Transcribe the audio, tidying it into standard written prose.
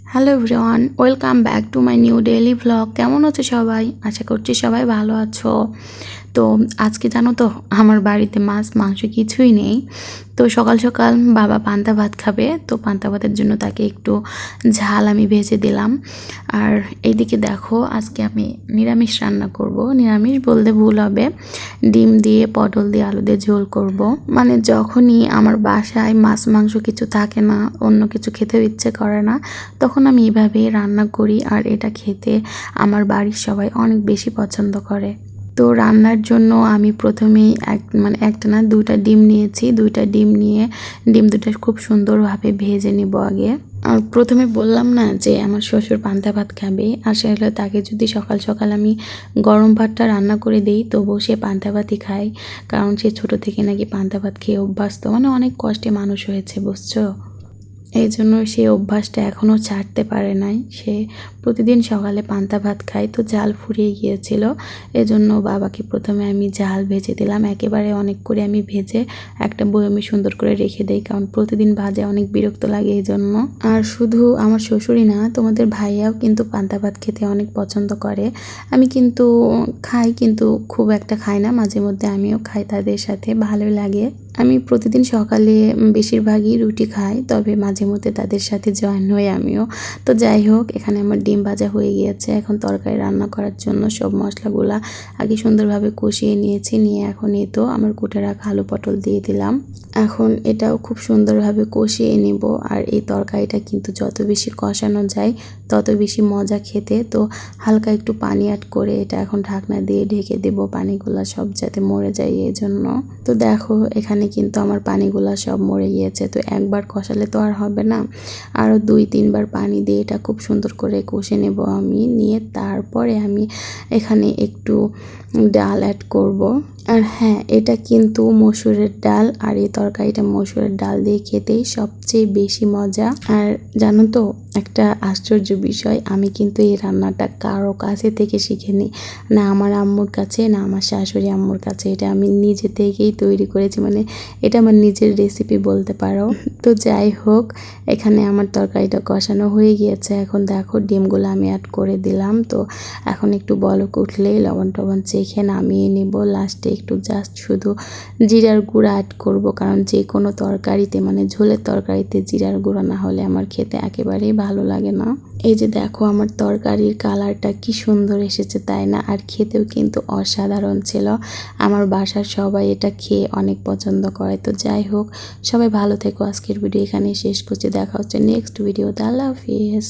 Hello everyone, welcome back to my new daily vlog. কেমন আছো সবাই? আশা করছি সবাই ভালো আছো। তো আজকে জানো তো আমার বাড়িতে মাছ মাংস কিছুই নেই। তো সকাল সকাল বাবা পান্তা ভাত খাবে, তো পান্তা ভাতের জন্য তাকে একটু ঝাল আমি ভেজে দিলাম। আর এইদিকে দেখো, আজকে আমি নিরামিষ রান্না করব। নিরামিষ বলতে ভুল হবে, ডিম দিয়ে পটল দিয়ে আলু দিয়ে ঝোল করব। মানে যখনই আমার বাসায় মাছ মাংস কিছু থাকে না, অন্য কিছু খেতেও ইচ্ছে করে না, তখন আমি এভাবেই রান্না করি। আর এটা খেতে আমার বাড়ির সবাই অনেক বেশি পছন্দ করে। তো রান্নার জন্য আমি প্রথমেই একটা না দুইটা ডিম নিয়েছি। দুইটা ডিম নিয়ে ডিম দুটো খুব সুন্দরভাবে ভেজে নিব আগে। আর প্রথমে বললাম না যে আমার শ্বশুর পান্তা ভাত খাবে, আসলে তাকে যদি সকাল সকাল আমি গরম ভাতটা রান্না করে দিই তবুও সে পান্তা ভাতই খায়। কারণ সে ছোট থেকে নাকি পান্তা ভাত খেয়ে অভ্যস্ত, মানে অনেক কষ্টে মানুষ হয়েছে, বুঝছো। এই জন্য সে অভ্যাসটা এখনও ছাড়তে পারে নাই। সে প্রতিদিন সকালে পান্তা ভাত খায়। তো জাল ফুরিয়ে গিয়েছিল, এজন্য বাবাকে প্রথমে আমি জাল ভেজে দিলাম। একেবারে অনেক করে আমি ভেজে একটা বয়মে সুন্দর করে রেখে দিই, কারণ প্রতিদিন ভাজে অনেক বিরক্ত লাগে এই জন্য। আর শুধু আমার শ্বশুরই না, তোমাদের ভাইয়াও কিন্তু পান্তা ভাত খেতে অনেক পছন্দ করে। আমি কিন্তু খাই, কিন্তু খুব একটা খাই না, মাঝে মধ্যে আমিও খাই তাদের সাথে, ভালোই লাগে। আমি প্রতিদিন সকালে বেশিরভাগই রুটি খাই, তবে মাঝে মধ্যে তাদের সাথে জয়েন হই আমিও। তো যাই হোক, এখানে আমার ডিম ভাজা হয়ে গিয়েছে। এখন তরকারি রান্না করার জন্য সব মশলাগুলা আগে সুন্দরভাবে কষিয়ে নিয়েছি। নিয়ে এখন এই তো আমার কুটে রাখা আলু পটল দিয়ে দিলাম। এখন এটাও খুব সুন্দরভাবে কষিয়ে নেব। আর এই তরকারিটা কিন্তু যত বেশি কষানো যায় তত বেশি মজা খেতে। তো হালকা একটু পানি অ্যাড করে এটা এখন ঢাকনা দিয়ে ঢেকে দেব, পানিগুলা সব যাতে মরে যায় এই জন্য। তো দেখো, এখানে কিন্তু আমার পানিগুলা সব মরে গিয়েছে। তো একবার কষালে তো আর হবে না, আরও 2-3 বার পানি দিয়ে এটা খুব সুন্দর করে কষে নেব আমি। নিয়ে তারপরে আমি এখানে একটু ডাল অ্যাড করব। আর হ্যাঁ, এটা কিন্তু মসুরের ডাল, আর এই তরকারিটা মসুরের ডাল দিয়ে খেতেই সবচেয়ে বেশি মজা। আর জানো তো একটা আশ্চর্য বিষয়, আমি কিন্তু এই রান্নাটা কারো কাছে থেকে শিখিনি, না আমার আম্মুর কাছে না আমার শাশুড়ি আম্মুর কাছে। এটা আমি নিজে থেকেই তৈরি করেছি, মানে এটা আমার নিজের রেসিপি বলতে পারো। তো যাই হোক, এখানে আমার তরকারিটা কষানো হয়ে গিয়েছে। এখন দেখো ডিমগুলো আমি অ্যাড করে দিলাম। তো এখন একটু বলক উঠলেই লবণ টবণ চেখে নামিয়ে নিব। লাস্টে একটু জাস্ট শুধু জিরার গুঁড়া অ্যাড করব, কারণ যে কোনো তরকারিতে, মানে ঝোলের তরকারিতে জিরার গুঁড়া না হলে আমার খেতে একেবারেই ভালো লাগে না। এই যে দেখো, আমার তরকারির কালারটা কি সুন্দর এসেছে, তাই না? আর খেতেও কিন্তু অসাধারণ ছিল। আমার বাসার সবাই এটা খেয়ে অনেক পছন্দ করে। তো যাই হোক, সবাই ভালো থেকো। আজকের ভিডিও এখানে শেষ করছি, দেখা হচ্ছে নেক্সট ভিডিওতে। আল্লাহ হাফিজ।